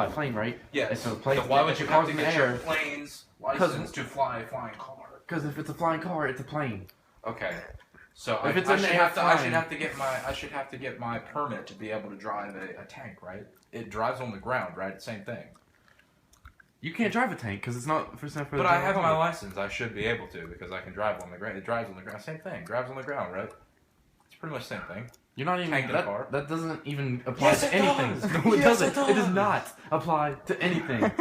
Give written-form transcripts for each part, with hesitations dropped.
plane, right? Yes. If it's a plane, why would you have to get your air? plane's license to fly a flying car? Because if it's a flying car, it's a plane. Okay. So if it's I in should the air have to. flying, I should have to get my permit to be able to drive a tank, right? It drives on the ground, right? Same thing. You can't drive a tank because it's not for the But I have my license. I should be able to because I can drive on the ground. It drives on the ground. Same thing. Drives on the ground, right? It's pretty much the same thing. You're not even tank in a car. That doesn't even apply to anything. Does. No, it Yes, doesn't. it It does does. not apply to anything.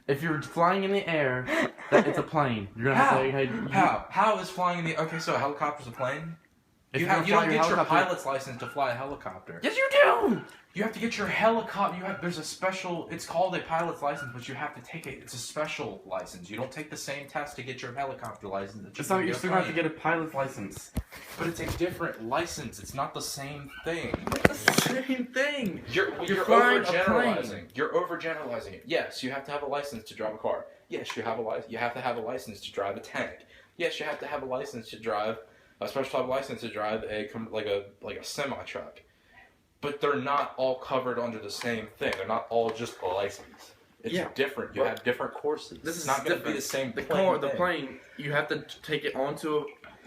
If you're flying in the air, it's a plane. You're gonna have to say, hey, How is flying in the? Okay, so a helicopter's a plane. If You you're don't gonna fly get your helicopter- pilot's license to fly a helicopter. Yes, you do. You have to get your helicopter. There's a special. It's called a pilot's license, but you have to take it. It's a special license. You don't take the same test to get your helicopter license. It's not. You're still gonna have to get a pilot's license. But it's a different license. It's not the same thing. Same thing. You're flying a overgeneralizing. You're overgeneralizing it. Yes, you have to have a license to drive a car. Yes, you have to have a license to drive a tank. Yes, you have to have a license to drive a special type of license to drive a semi truck. But they're not all covered under the same thing. They're not all just a license. It's different. You have different courses. This is not going to be the same. The plane. You have to take it onto.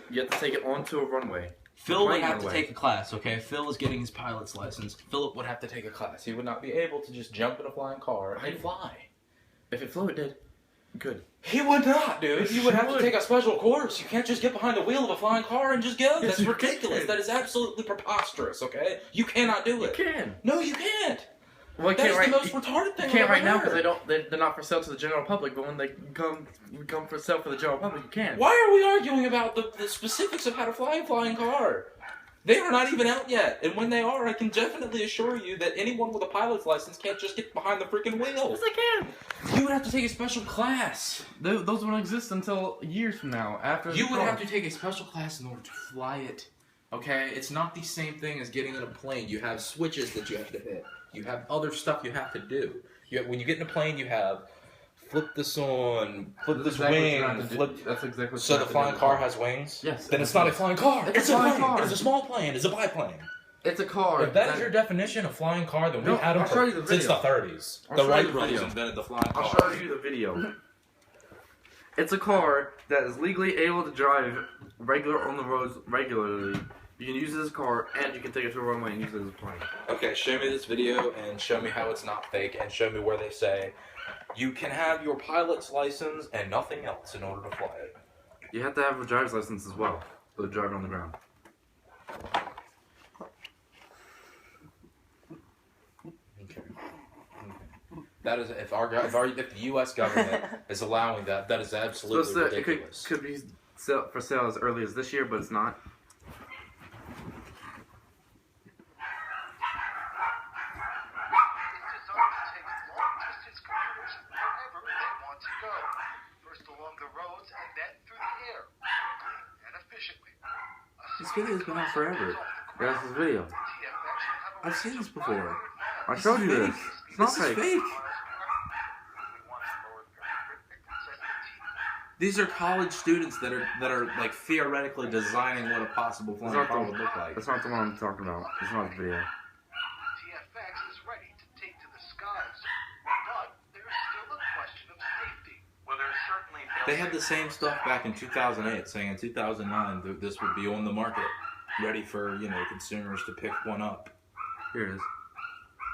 You have to take it onto a runway. Phil would have to take a class, okay? Phil is getting his pilot's license. Philip would have to take a class. He would not be able to just jump in a flying car and fly. If it flew, it did. Good. He would not, dude. You would have to take a special course. You can't just get behind the wheel of a flying car and just go. That's ridiculous. That is absolutely preposterous, okay? You cannot do it. You can. No, you can't. Well, That is the most retarded thing You can't I've right now ever because heard. they're not for sale to the general public. But when they come for sale for the general public, you can. Why are we arguing about the specifics of how to fly a flying car? They are not even out yet. And when they are, I can definitely assure you that anyone with a pilot's license can't just get behind the freaking wheel. Yes, they can. You would have to take a special class. Those won't exist until years from now. After You would have to take a special class in order to fly it. Okay? It's not the same thing as getting in a plane. You have switches that you have to hit. You have other stuff you have to do. When you get in a plane, you have flip this on, flip this wing, flip. That's exactly. So the flying car has wings? Yes. Then it's not a flying car. It's a flying car. It's a small plane. It's a biplane. It's a car. If that is your definition of flying car, then we've had them since the 30s. The Wright brothers invented the flying car. I'll show you the video. It's a car that is legally able to drive on the roads regularly. You can use it as a car, and you can take it to a runway and use it as a plane. Okay, show me this video and show me how it's not fake, and show me where they say you can have your pilot's license and nothing else in order to fly it. You have to have a driver's license as well to drive on the ground. Okay. That is if the U.S. government is allowing that, that is absolutely ridiculous. It could be for sale as early as this year, but it's not. This video's been out forever. That's this video. I've seen this before. I showed you this. It's not fake. Fake. These are college students that are like theoretically designing what a possible flying car would look like. That's not the one I'm talking about. It's not the video. TFX is ready to take to the skies, but there's still a question of safety. Well, there's certainly They had the same stuff back in 2008, saying in 2009 this would be on the market, ready for consumers to pick one up. Here it is.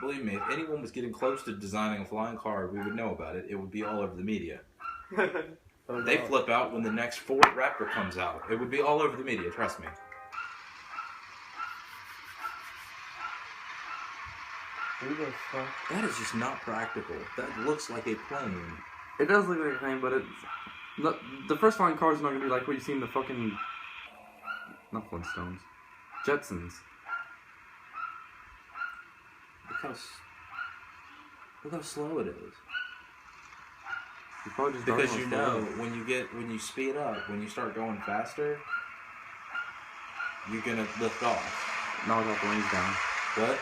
Believe me, if anyone was getting close to designing a flying car, we would know about it. It would be all over the media. They flip out when the next Ford Raptor comes out. It would be all over the media, trust me. Who the fuck? That is just not practical. That looks like a plane. It does look like a plane, but it's... The first flying car is not going to be like what you see in the fucking... Not Flintstones. Jetsons. Look how slow it is. You probably just Because when you speed up, when you start going faster, you're gonna lift off. No, I got the wings down. What?